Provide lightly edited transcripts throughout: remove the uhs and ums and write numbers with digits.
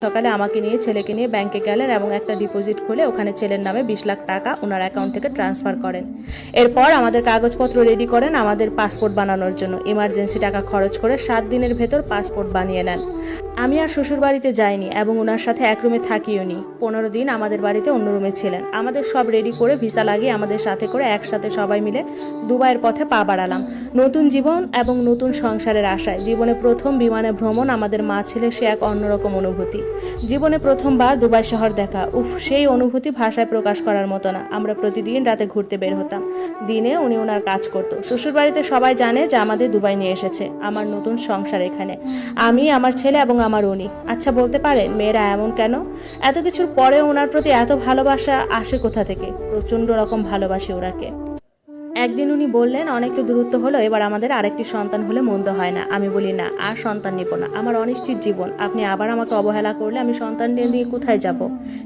সকালে আমাকে নিয়ে ছেলেকে নিয়ে ব্যাংকে গেলেন এবং একটা ডিপোজিট খুলে ওখানে ছেলের নামে 20 লাখ টাকা ওনার অ্যাকাউন্ট থেকে ট্রান্সফার করেন। এরপর আমাদের কাগজপত্র রেডি করেন আমাদের পাসপোর্ট বানানোর জন্য। ইমার্জেন্সি টাকা খরচ করে 7 দিনের ভেতর পাসপোর্ট বানিয়ে নেন। আমি আর শ্বশুর বাড়িতে যাইনি এবং ওনার সাথে এক রুমে থাকিও নি। 15 দিন আমাদের বাড়িতে অন্য রুমে ছিলেন। আমাদের সব রেডি করে ভিসা লাগিয়ে আমাদের সাথে করে একসাথে সবাই মিলে দুবাইয়ের পথে পা বাড়ালাম নতুন জীবন এবং নতুন সংসারের আশায়। জীবনে প্রথম বিমানে ভ্রমণ আমাদের মা ছেলে, সে এক অন্যরকম অনুভূতি। জীবনে প্রথমবার দুবাই শহর দেখা, সেই অনুভূতি ভাষায় প্রকাশ করার মতো না। আমরা প্রতিদিন রাতে ঘুরতে বের হতাম, দিনে উনি ওনার কাজ করতো। শ্বশুর বাড়িতে সবাই জানে যে আমাদের দুবাই নিয়ে এসেছে, আমার নতুন সংসার এখানে, আমি, আমার ছেলে এবং আমার উনি। আচ্ছা বলতে পারেন মেয়েরা এমন কেন? এত কিছুর পরে ওনার প্রতি এত ভালোবাসা আসে কোথা থেকে? প্রচন্ড রকম ভালোবাসি ওনাকে। একদিন উনি বললেন, অনেক তো দূরত্ব হলো, এবার আমাদের আরেকটি সন্তান হলে মন্দ হয় না। আমি বলি, না, আর সন্তান নেব না, আমার অনিশ্চিত জীবন। আপনি আবার আমাকে অবহেলা করলে আমি সন্তান নিয়ে কোথায় যাব,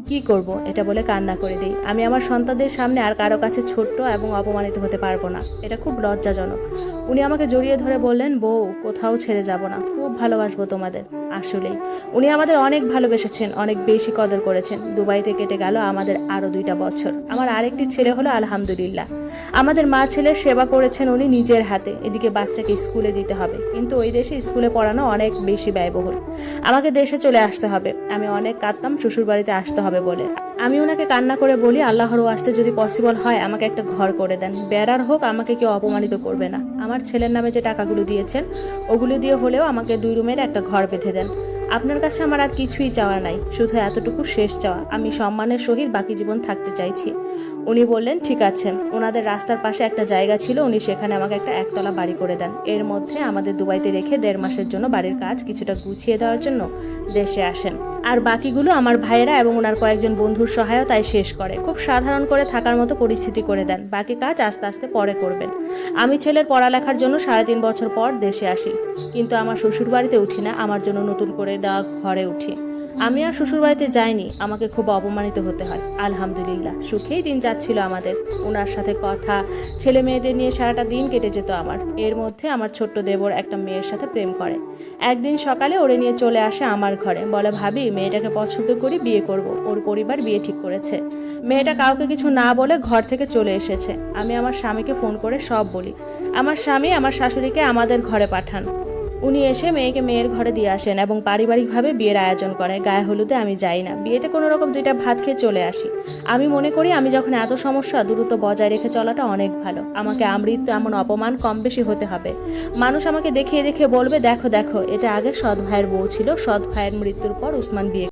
কি করব? এটা বলে কান্না করে দিই। আমি আমার সন্তানদের সামনে আর কারো কাছে ছোট্ট এবং অপমানিত হতে পারবো না, এটা খুব লজ্জাজনক। উনি আমাকে জড়িয়ে ধরে বললেন, বউ, কোথাও ছেড়ে যাব না, খুব ভালোবাসবো তোমাদের। আসলেই উনি আমাদের অনেক ভালোবেসেছেন, অনেক বেশি কদর করেছেন। দুবাইতে কেটে গেল আমাদের আরো 2টা বছর। আমার আরেকটি ছেলে হলো, আলহামদুলিল্লাহ। আমাদের মা ছেলের সেবা করেছেন উনি নিজের হাতে। এদিকে বাচ্চাকে স্কুলে দিতে হবে, কিন্তু ওই দেশে স্কুলে পড়ানো অনেক বেশি ব্যয়বহুল। আমাকে দেশে চলে আসতে হবে। আমি অনেক কাঁদতাম শ্বশুর বাড়িতে আসতে হবে বলে। আমি ওনাকে কান্না করে বলি, আল্লাহর ওয়াস্তে যদি পসিবল হয় আমাকে একটা ঘর করে দেন, বেড়ার হোক, আমাকে কেউ অপমানিত করবে না। আমার ছেলের নামে যে টাকাগুলো দিয়েছেন ওগুলো দিয়ে হলেও আমাকে 2 রুমের একটা ঘর বেঁধে দেন। আপনার কাছে আমার আর কিছুই চাওয়া নাই, শুধু এতটুকু শেষ চাওয়া, আমি সম্মানের সহিত বাকি জীবন থাকতে চাইছি। উনি বললেন, ঠিক আছে। ওনাদের রাস্তার পাশে একটা জায়গা ছিল, উনি সেখানে আমাকে একটা একতলা বাড়ি করে দেন। এর মধ্যে আমাদের দুবাইতে রেখে 1.5 মাসের জন্য বাড়ির কাজ কিছুটা গুছিয়ে দেওয়ার জন্য দেশে আসেন। আর বাকিগুলো আমার ভাইয়েরা এবং ওনার কয়েকজন বন্ধুর সহায়তায় শেষ করে খুব সাধারণ করে থাকার মতো পরিস্থিতি করে দেন। বাকি কাজ আস্তে আস্তে পরে করবেন। আমি ছেলের পড়ালেখার জন্য 3.5 বছর পর দেশে আসি, কিন্তু আমার শ্বশুর বাড়িতে উঠি না, আমার জন্য নতুন করে দেওয়া ঘরে উঠি। আমি আর শ্বশুর বাড়িতে যাইনি, আমাকে খুব অপমানিত হতে হয়। আলহামদুলিল্লাহ, সুখেই দিন যাচ্ছিল আমাদের। ওনার সাথে কথা, ছেলে মেয়েদের নিয়ে সারাটা দিন কেটে যেত আমার। এর মধ্যে আমার ছোট্ট দেবর একটা মেয়ের সাথে প্রেম করে। একদিন সকালে ওরে নিয়ে চলে আসে আমার ঘরে, বলে, ভাবি, মেয়েটাকে পছন্দ করি, বিয়ে করব। ওর পরিবার বিয়ে ঠিক করেছে। মেয়েটা কাউকে কিছু না বলে ঘর থেকে চলে এসেছে। আমি আমার স্বামীকে ফোন করে সব বলি। আমার স্বামী আমার শাশুড়িকে আমাদের ঘরে পাঠান। উনি এসে মেয়েকে মেয়ের ঘরে দিয়ে আসেন এবং পারিবারিকভাবে বিয়ের আয়োজন করে। গায়ে হলুদে আমি যাই না, বিয়েতে কোনো রকম 2টা ভাত খেয়ে চলে আসি। আমি মনে করি আমি যখন এত সমস্যা, দূরত্ব বজায় রেখে চলাটা অনেক ভালো। আমাকে আমৃত্যু এমন অপমান কম বেশি হতে হবে। মানুষ আমাকে দেখিয়ে দেখিয়ে বলবে, দেখো দেখো, এটা আগে সৎ ভাইয়ের বউ ছিল, সৎ ভাইয়ের মৃত্যুর পর উসমান বিয়ে